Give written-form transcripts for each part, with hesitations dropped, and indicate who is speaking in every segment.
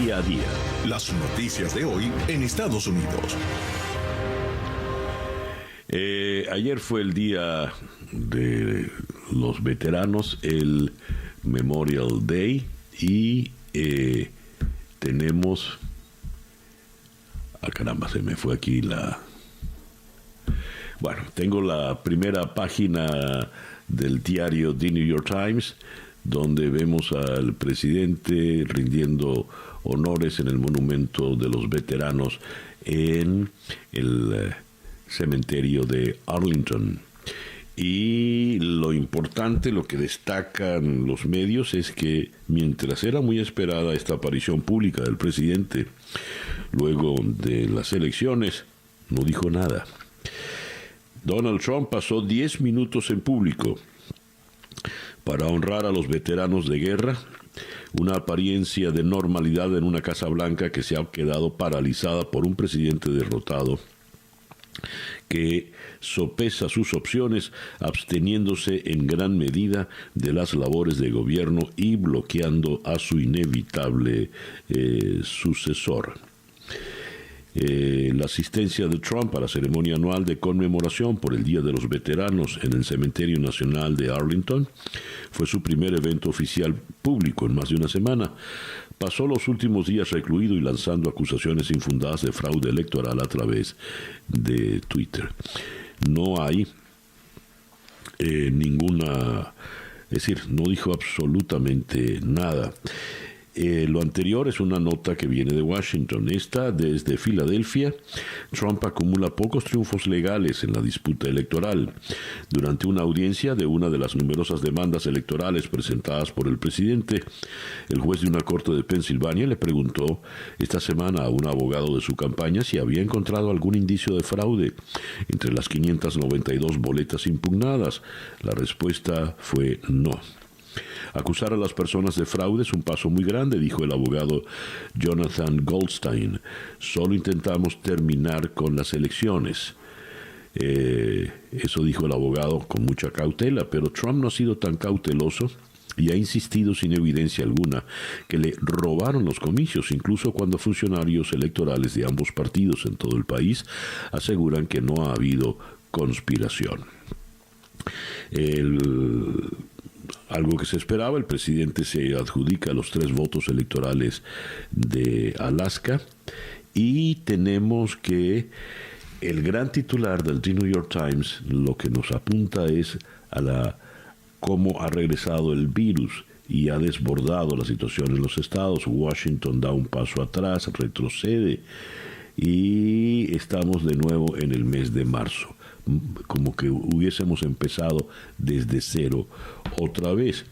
Speaker 1: Día a Día.
Speaker 2: Las noticias de hoy en Estados Unidos.
Speaker 1: Ayer fue el Día de los Veteranos, el Memorial Day, y tenemos... caramba, se me fue aquí la... Bueno, tengo la primera página del diario The New York Times, donde vemos al presidente rindiendo honores en el monumento de los veteranos en el cementerio de Arlington. Y lo importante, lo que destacan los medios, es que mientras era muy esperada esta aparición pública del presidente luego de las elecciones, no dijo nada. Donald Trump pasó 10 minutos en público para honrar a los veteranos de guerra, una apariencia de normalidad en una Casa Blanca que se ha quedado paralizada por un presidente derrotado que sopesa sus opciones absteniéndose en gran medida de las labores de gobierno y bloqueando a su inevitable sucesor. La asistencia de Trump a la ceremonia anual de conmemoración por el Día de los Veteranos en el Cementerio Nacional de Arlington fue su primer evento oficial público en más de una semana. Pasó los últimos días recluido y lanzando acusaciones infundadas de fraude electoral a través de Twitter. No hay ninguna... Es decir, no dijo absolutamente nada. Lo anterior es una nota que viene de Washington. Esta, desde Filadelfia, Trump acumula pocos triunfos legales en la disputa electoral. Durante una audiencia de una de las numerosas demandas electorales presentadas por el presidente, el juez de una corte de Pensilvania le preguntó esta semana a un abogado de su campaña si había encontrado algún indicio de fraude entre las 592 boletas impugnadas. La respuesta fue no. Acusar a las personas de fraude es un paso muy grande, dijo el abogado Jonathan Goldstein. Solo intentamos terminar con las elecciones. Eso dijo el abogado con mucha cautela, pero Trump no ha sido tan cauteloso y ha insistido sin evidencia alguna que le robaron los comicios, incluso cuando funcionarios electorales de ambos partidos en todo el país aseguran que no ha habido conspiración. Algo que se esperaba, el presidente se adjudica los 3 votos electorales de Alaska, y tenemos que el gran titular del The New York Times lo que nos apunta es a cómo ha regresado el virus y ha desbordado la situación en los estados. Washington da un paso atrás, retrocede, y estamos de nuevo en el mes de marzo, como que hubiésemos empezado desde cero otra vez.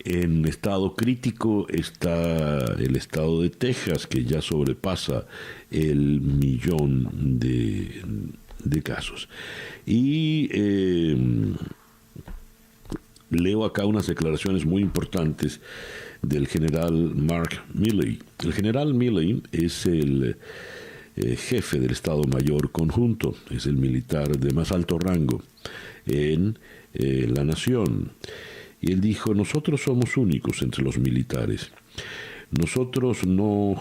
Speaker 1: En estado crítico está el estado de Texas, que ya sobrepasa el 1,000,000 de casos. Y leo acá unas declaraciones muy importantes del general Mark Milley. El general Milley es el jefe del Estado Mayor Conjunto, es el militar de más alto rango en la nación. Y él dijo: nosotros somos únicos entre los militares. Nosotros no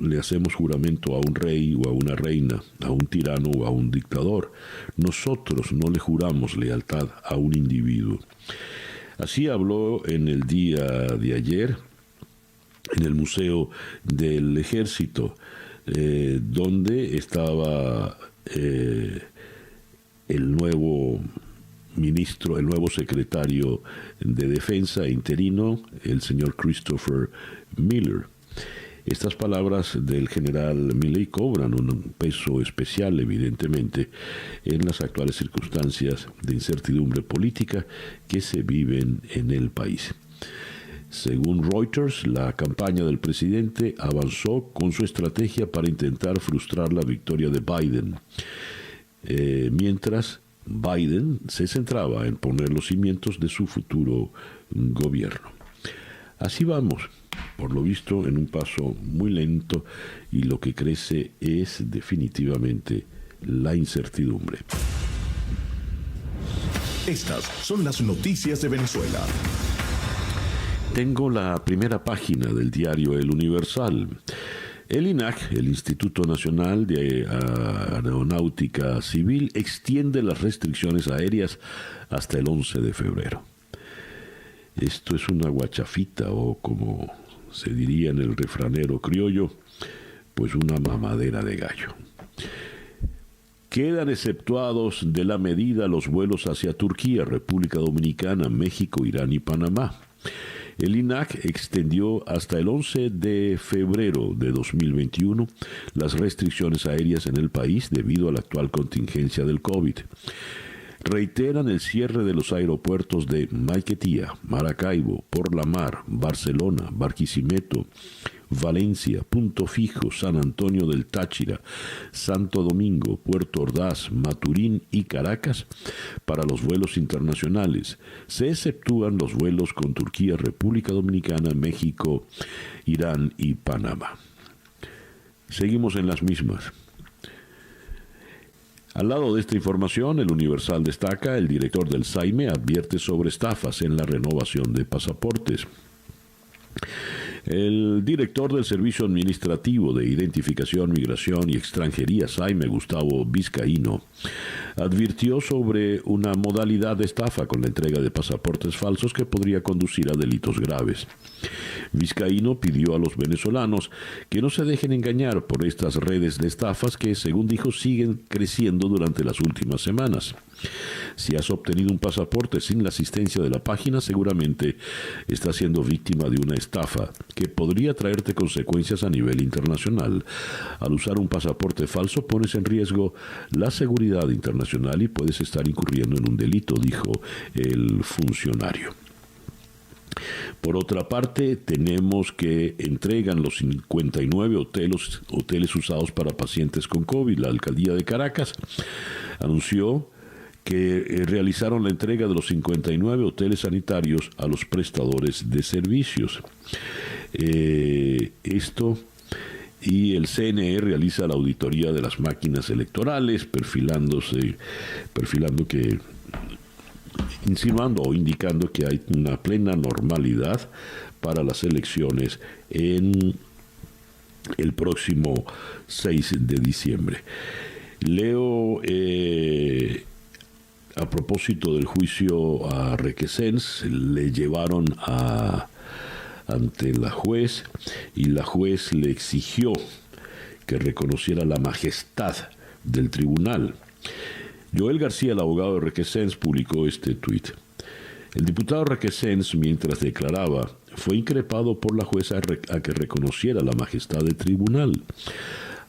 Speaker 1: le hacemos juramento a un rey o a una reina, a un tirano o a un dictador. Nosotros no le juramos lealtad a un individuo. Así habló en el día de ayer en el Museo del Ejército, donde estaba el nuevo ministro, el nuevo secretario de Defensa interino, el señor Christopher Miller. Estas palabras del general Milley cobran un peso especial, evidentemente, en las actuales circunstancias de incertidumbre política que se viven en el país. Según Reuters, la campaña del presidente avanzó con su estrategia para intentar frustrar la victoria de Biden, mientras Biden se centraba en poner los cimientos de su futuro gobierno. Así vamos, por lo visto, en un paso muy lento, y lo que crece es definitivamente la incertidumbre.
Speaker 2: Estas son las noticias de Venezuela.
Speaker 1: tengo la primera página del diario El Universal. El INAC, el Instituto Nacional de Aeronáutica Civil, extiende las restricciones aéreas hasta el 11 de febrero. Esto es una guachafita, o como se diría en el refranero criollo, pues una mamadera de gallo. Quedan exceptuados de la medida los vuelos hacia Turquía, República Dominicana, México, Irán y Panamá. El INAC extendió hasta el 11 de febrero de 2021 las restricciones aéreas en el país debido a la actual contingencia del COVID. Reiteran el cierre de los aeropuertos de Maiquetía, Maracaibo, Porlamar, Barcelona, Barquisimeto, Valencia, Punto Fijo, San Antonio del Táchira, Santo Domingo, Puerto Ordaz, Maturín y Caracas para los vuelos internacionales. Se exceptúan los vuelos con Turquía, República Dominicana, México, Irán y Panamá. Seguimos en las mismas. Al lado de esta información, el Universal destaca: el director del SAIME advierte sobre estafas en la renovación de pasaportes. El director del Servicio Administrativo de Identificación, Migración y Extranjería, SAIME, Gustavo Vizcaíno, advirtió sobre una modalidad de estafa con la entrega de pasaportes falsos que podría conducir a delitos graves. Vizcaíno pidió a los venezolanos que no se dejen engañar por estas redes de estafas que, según dijo, siguen creciendo durante las últimas semanas. Si has obtenido un pasaporte sin la asistencia de la página, seguramente estás siendo víctima de una estafa que podría traerte consecuencias a nivel internacional. Al usar un pasaporte falso, pones en riesgo la seguridad internacional y puedes estar incurriendo en un delito, dijo el funcionario. Por otra parte, tenemos que entregan los 59 hoteles usados para pacientes con COVID. La alcaldía de Caracas anunció que realizaron la entrega de los 59 hoteles sanitarios a los prestadores de servicios. Esto y el CNE realiza la auditoría de las máquinas electorales, insinuando o indicando que hay una plena normalidad para las elecciones en el próximo 6 de diciembre. Leo a propósito del juicio a Requesens, le llevaron ante la juez y la juez le exigió que reconociera la majestad del tribunal. Joel García, el abogado de Requesens, publicó este tuit. El diputado Requesens, mientras declaraba, fue increpado por la jueza a que reconociera la majestad del tribunal.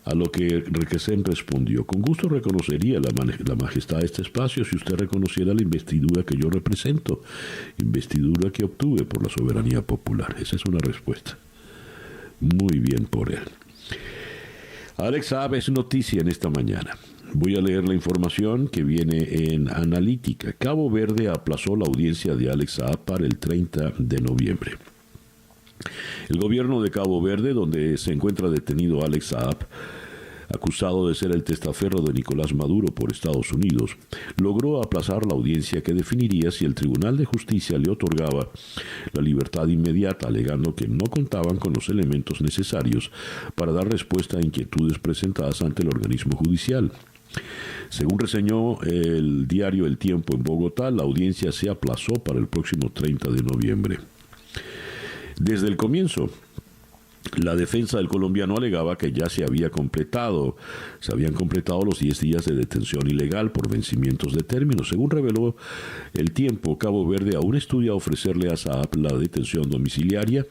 Speaker 1: A lo que Requesens respondió: con gusto reconocería la majestad de este espacio si usted reconociera la investidura que yo represento, investidura que obtuve por la soberanía popular. Esa es una respuesta. Muy bien por él. Alex Saab es noticia en esta mañana. Voy a leer la información que viene en Analítica. Cabo Verde aplazó la audiencia de Alex Saab para el 30 de noviembre. El gobierno de Cabo Verde, donde se encuentra detenido Alex Saab, acusado de ser el testaferro de Nicolás Maduro por Estados Unidos, logró aplazar la audiencia que definiría si el Tribunal de Justicia le otorgaba la libertad inmediata, alegando que no contaban con los elementos necesarios para dar respuesta a inquietudes presentadas ante el organismo judicial. Según reseñó el diario El Tiempo en Bogotá, la audiencia se aplazó para el próximo 30 de noviembre. Desde el comienzo, la defensa del colombiano alegaba que ya se habían completado los 10 días de detención ilegal por vencimientos de términos. Según reveló El Tiempo, Cabo Verde aún estudia ofrecerle a Saab la detención domiciliaria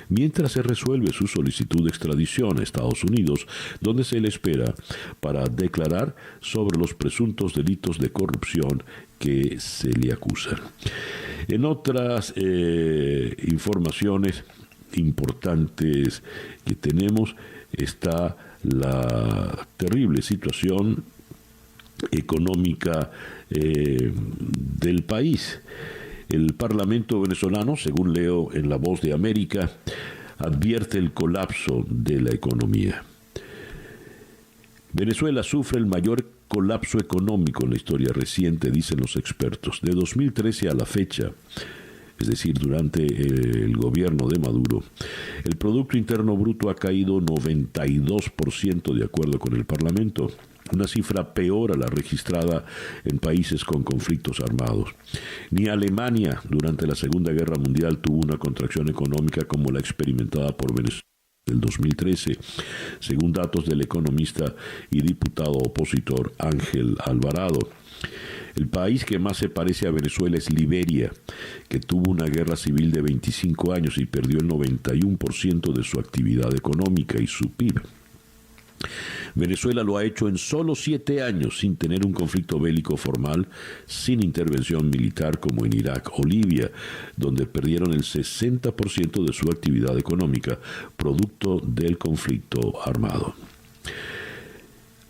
Speaker 1: mientras se resuelve su solicitud de extradición a Estados Unidos, donde se le espera para declarar sobre los presuntos delitos de corrupción que se le acusan. En otras informaciones importantes que tenemos está la terrible situación económica del país. El Parlamento venezolano, según leo en La Voz de América, advierte el colapso de la economía. Venezuela sufre el mayor colapso económico en la historia reciente, dicen los expertos. De 2013 a la fecha, es decir, durante el gobierno de Maduro, el Producto Interno Bruto ha caído 92% de acuerdo con el Parlamento, una cifra peor a la registrada en países con conflictos armados. Ni Alemania durante la Segunda Guerra Mundial tuvo una contracción económica como la experimentada por Venezuela del 2013, según datos del economista y diputado opositor Ángel Alvarado. El país que más se parece a Venezuela es Liberia, que tuvo una guerra civil de 25 años y perdió el 91% de su actividad económica y su PIB. Venezuela lo ha hecho en solo 7 años sin tener un conflicto bélico formal, sin intervención militar como en Irak o Libia, donde perdieron el 60% de su actividad económica, producto del conflicto armado.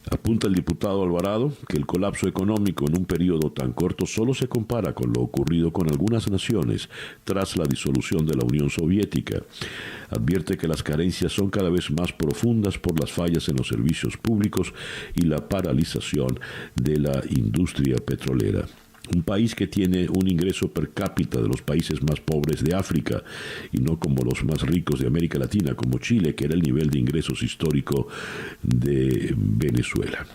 Speaker 1: Apunta el diputado Alvarado que el colapso económico en un periodo tan corto solo se compara con lo ocurrido con algunas naciones tras la disolución de la Unión Soviética. Advierte que las carencias son cada vez más profundas por las fallas en los servicios públicos y la paralización de la industria petrolera. Un país que tiene un ingreso per cápita de los países más pobres de África y no como los más ricos de América Latina, como Chile, que era el nivel de ingresos histórico de Venezuela.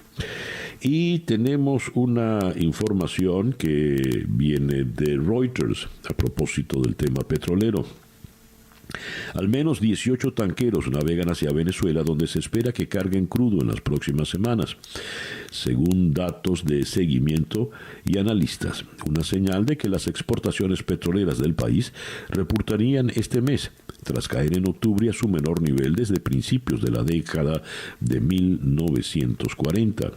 Speaker 1: Y tenemos una información que viene de Reuters a propósito del tema petrolero. Al menos 18 tanqueros navegan hacia Venezuela, donde se espera que carguen crudo en las próximas semanas, según datos de seguimiento y analistas. Una señal de que las exportaciones petroleras del país repuntarían este mes, tras caer en octubre a su menor nivel desde principios de la década de 1940.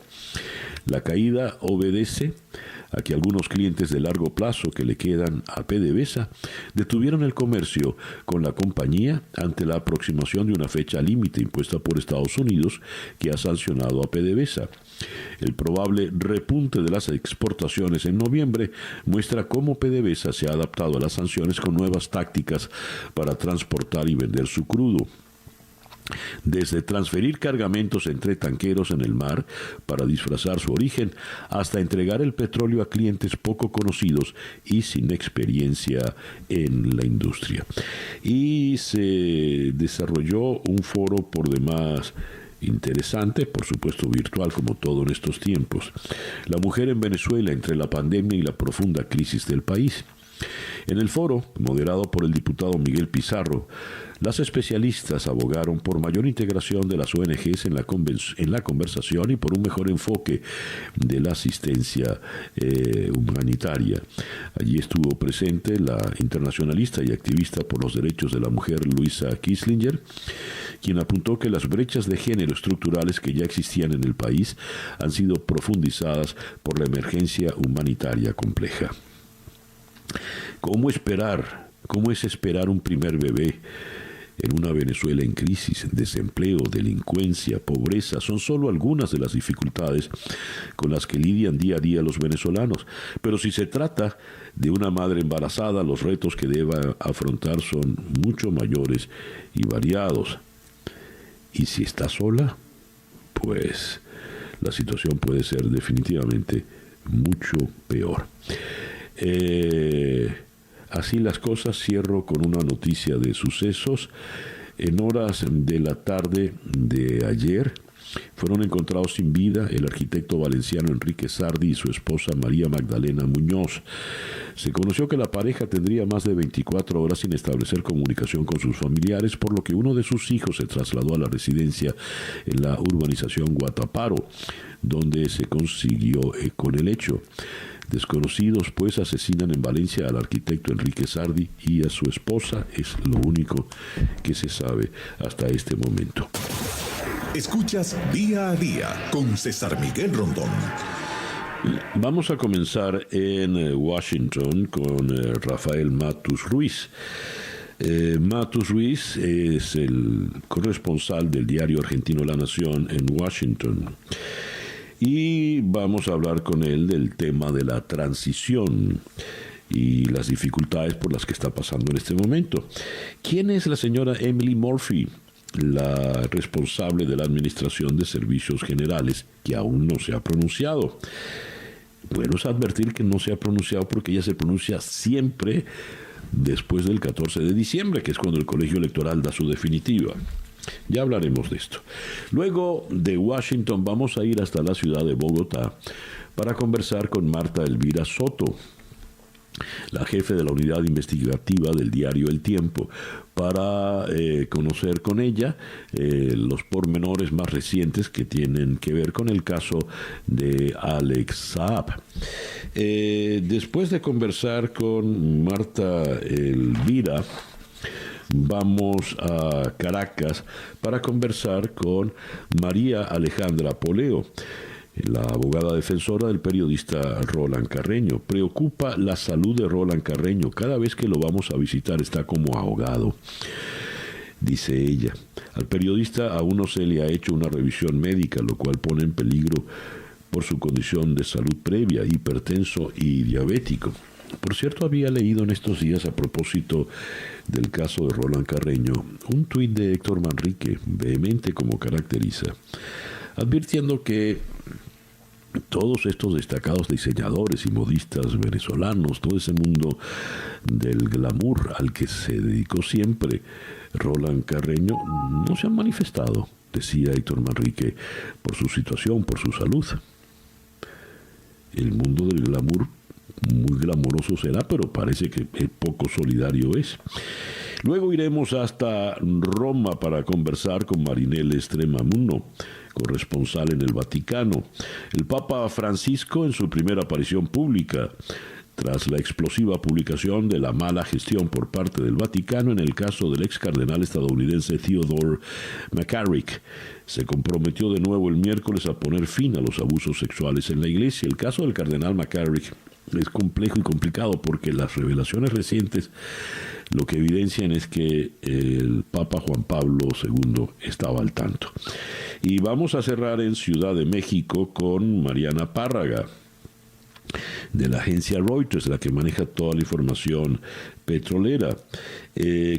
Speaker 1: La caída obedece a que algunos clientes de largo plazo que le quedan a PDVSA detuvieron el comercio con la compañía ante la aproximación de una fecha límite impuesta por Estados Unidos que ha sancionado a PDVSA. El probable repunte de las exportaciones en noviembre muestra cómo PDVSA se ha adaptado a las sanciones con nuevas tácticas para transportar y vender su crudo. Desde transferir cargamentos entre tanqueros en el mar para disfrazar su origen, hasta entregar el petróleo a clientes poco conocidos y sin experiencia en la industria. Y se desarrolló un foro por demás interesante, por supuesto virtual como todo en estos tiempos. La mujer en Venezuela entre la pandemia y la profunda crisis del país. En el foro, moderado por el diputado Miguel Pizarro, las especialistas abogaron por mayor integración de las ONGs en la conversación y por un mejor enfoque de la asistencia humanitaria. Allí estuvo presente la internacionalista y activista por los derechos de la mujer Luisa Kieslinger, quien apuntó que las brechas de género estructurales que ya existían en el país han sido profundizadas por la emergencia humanitaria compleja. ¿Cómo es esperar un primer bebé en una Venezuela en crisis? Desempleo, delincuencia, pobreza son solo algunas de las dificultades con las que lidian día a día los venezolanos. Pero si se trata de una madre embarazada, los retos que deba afrontar son mucho mayores y variados. Y si está sola, pues la situación puede ser definitivamente mucho peor. Así las cosas, cierro con una noticia de sucesos. En horas de la tarde de ayer fueron encontrados sin vida el arquitecto valenciano Enrique Sardi y su esposa María Magdalena Muñoz. Se conoció que la pareja tendría más de 24 horas sin establecer comunicación con sus familiares, por lo que uno de sus hijos se trasladó a la residencia en la urbanización Guataparo, donde se consiguió con el hecho. Desconocidos pues asesinan en Valencia al arquitecto Enrique Sardi y a su esposa. Es lo único que se sabe hasta este momento.
Speaker 2: Escuchas Día a Día con César Miguel Rondón.
Speaker 1: Vamos a comenzar en Washington con Rafael Matus Ruiz. Matus Ruiz es el corresponsal del diario argentino La Nación en Washington. Y vamos a hablar con él del tema de la transición y las dificultades por las que está pasando en este momento. ¿Quién es la señora Emily Murphy, la responsable de la Administración de Servicios Generales, que aún no se ha pronunciado? Bueno, es advertir que no se ha pronunciado porque ella se pronuncia siempre después del 14 de diciembre, que es cuando el colegio electoral da su definitiva. Ya hablaremos de esto. Luego de Washington vamos a ir hasta la ciudad de Bogotá para conversar con Marta Elvira Soto, la jefe de la unidad investigativa del diario El Tiempo, para conocer con ella los pormenores más recientes que tienen que ver con el caso de Alex Saab. Después de conversar con Marta Elvira, vamos a Caracas para conversar con María Alejandra Poleo, la abogada defensora del periodista Roland Carreño. Preocupa la salud de Roland Carreño. Cada vez que lo vamos a visitar está como ahogado, dice ella. Al periodista aún no se le ha hecho una revisión médica, lo cual pone en peligro por su condición de salud previa, hipertenso y diabético. Por cierto, había leído en estos días, a propósito del caso de Roland Carreño, un tuit de Héctor Manrique, vehemente como caracteriza, advirtiendo que todos estos destacados diseñadores y modistas venezolanos, todo ese mundo del glamour al que se dedicó siempre Roland Carreño, no se han manifestado, decía Héctor Manrique, por su situación, por su salud. El mundo del glamour muy glamoroso será, pero parece que poco solidario es. Luego iremos hasta Roma para conversar con Marinelle Extremamuno, corresponsal en el Vaticano. El Papa Francisco, en su primera aparición pública, tras la explosiva publicación de la mala gestión por parte del Vaticano en el caso del ex cardenal estadounidense Theodore McCarrick, se comprometió de nuevo el miércoles a poner fin a los abusos sexuales en la Iglesia. El caso del cardenal McCarrick es complejo y complicado porque las revelaciones recientes lo que evidencian es que el Papa Juan Pablo II estaba al tanto. Y vamos a cerrar en Ciudad de México con Mariana Párraga, de la agencia Reuters, la que maneja toda la información petrolera.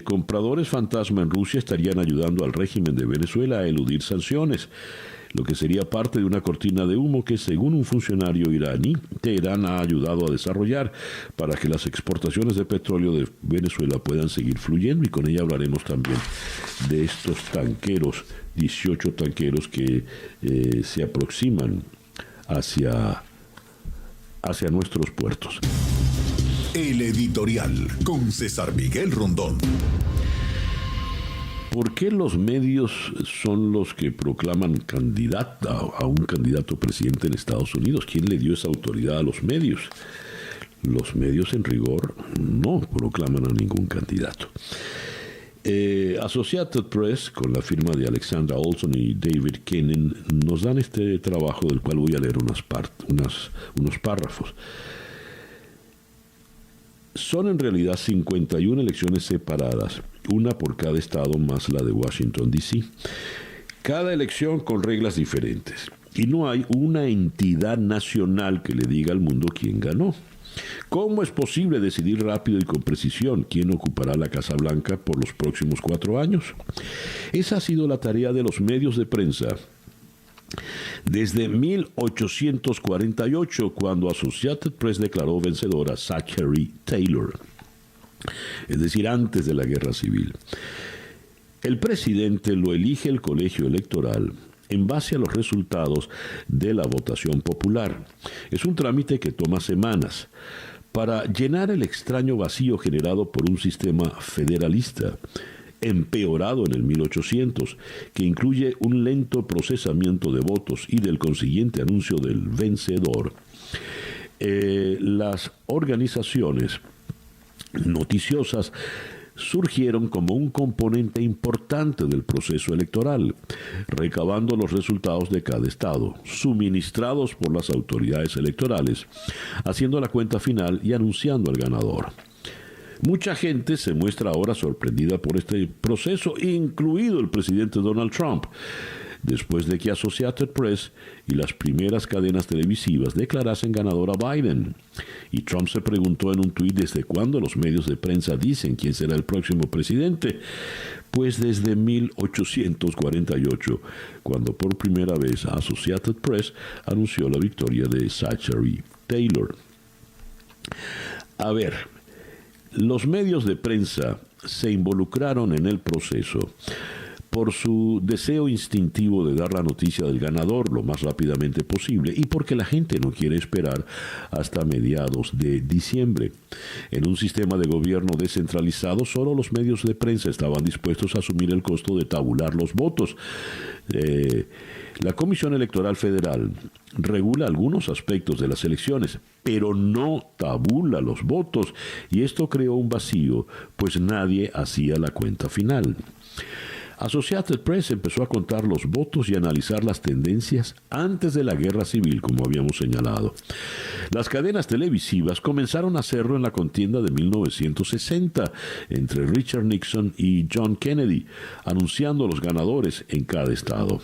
Speaker 1: Compradores fantasma en Rusia estarían ayudando al régimen de Venezuela a eludir sanciones, lo que sería parte de una cortina de humo que, según un funcionario iraní, Teherán ha ayudado a desarrollar para que las exportaciones de petróleo de Venezuela puedan seguir fluyendo, y con ella hablaremos también de estos tanqueros, 18 tanqueros que se aproximan hacia nuestros puertos.
Speaker 2: El editorial con César Miguel Rondón.
Speaker 1: ¿Por qué los medios son los que proclaman a un candidato presidente en Estados Unidos? ¿Quién le dio esa autoridad a los medios? Los medios, en rigor, no proclaman a ningún candidato. Associated Press, con la firma de Alexandra Olson y David Kennan, nos dan este trabajo del cual voy a leer unos párrafos. Son en realidad 51 elecciones separadas, una por cada estado más la de Washington, D.C. Cada elección con reglas diferentes. Y no hay una entidad nacional que le diga al mundo quién ganó. ¿Cómo es posible decidir rápido y con precisión quién ocupará la Casa Blanca por los próximos 4 años? Esa ha sido la tarea de los medios de prensa desde 1848, cuando Associated Press declaró vencedora a Zachary Taylor, es decir, antes de la Guerra Civil. El presidente lo elige el colegio electoral en base a los resultados de la votación popular. Es un trámite que toma semanas para llenar el extraño vacío generado por un sistema federalista, empeorado en el 1800, que incluye un lento procesamiento de votos y del consiguiente anuncio del vencedor. Las organizaciones noticiosas surgieron como un componente importante del proceso electoral, recabando los resultados de cada estado, suministrados por las autoridades electorales, haciendo la cuenta final y anunciando al ganador. Mucha gente se muestra ahora sorprendida por este proceso, incluido el presidente Donald Trump, después de que Associated Press y las primeras cadenas televisivas declarasen ganador a Biden. Y Trump se preguntó en un tuit desde cuándo los medios de prensa dicen quién será el próximo presidente. Pues desde 1848, cuando por primera vez Associated Press anunció la victoria de Zachary Taylor. A ver, Los medios de prensa se involucraron en el proceso por su deseo instintivo de dar la noticia del ganador lo más rápidamente posible y porque la gente no quiere esperar hasta mediados de diciembre. En un sistema de gobierno descentralizado, solo los medios de prensa estaban dispuestos a asumir el costo de tabular los votos. La Comisión Electoral Federal regula algunos aspectos de las elecciones, pero no tabula los votos, y esto creó un vacío, pues nadie hacía la cuenta final. Associated Press empezó a contar los votos y analizar las tendencias antes de la guerra civil, como habíamos señalado. Las cadenas televisivas comenzaron a hacerlo en la contienda de 1960 entre Richard Nixon y John Kennedy, anunciando los ganadores en cada estado.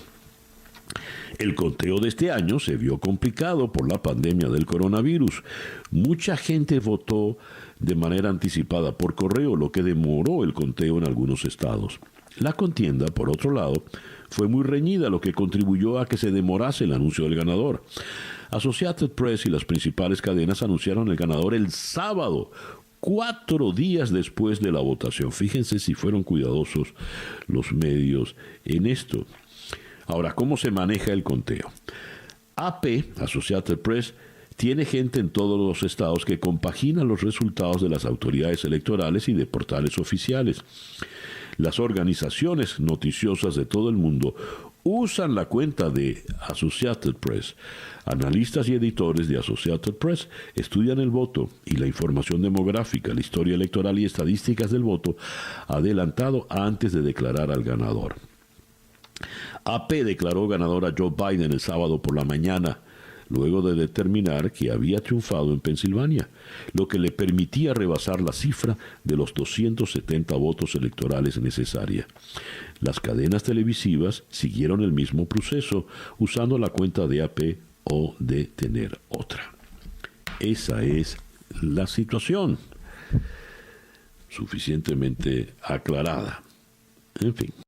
Speaker 1: El conteo de este año se vio complicado por la pandemia del coronavirus. Mucha gente votó de manera anticipada por correo, lo que demoró el conteo en algunos estados. La contienda, por otro lado, fue muy reñida, lo que contribuyó a que se demorase el anuncio del ganador. Associated Press y las principales cadenas anunciaron el ganador el sábado, 4 días después de la votación. Fíjense si fueron cuidadosos los medios en esto. Ahora, ¿cómo se maneja el conteo? AP, Associated Press, tiene gente en todos los estados que compagina los resultados de las autoridades electorales y de portales oficiales. Las organizaciones noticiosas de todo el mundo usan la cuenta de Associated Press. Analistas y editores de Associated Press estudian el voto y la información demográfica, la historia electoral y estadísticas del voto adelantado antes de declarar al ganador. AP declaró ganador a Joe Biden el sábado por la mañana, luego de determinar que había triunfado en Pensilvania, lo que le permitía rebasar la cifra de los 270 votos electorales necesaria. Las cadenas televisivas siguieron el mismo proceso, usando la cuenta de AP o de tener otra. Esa es la situación, suficientemente aclarada. En fin.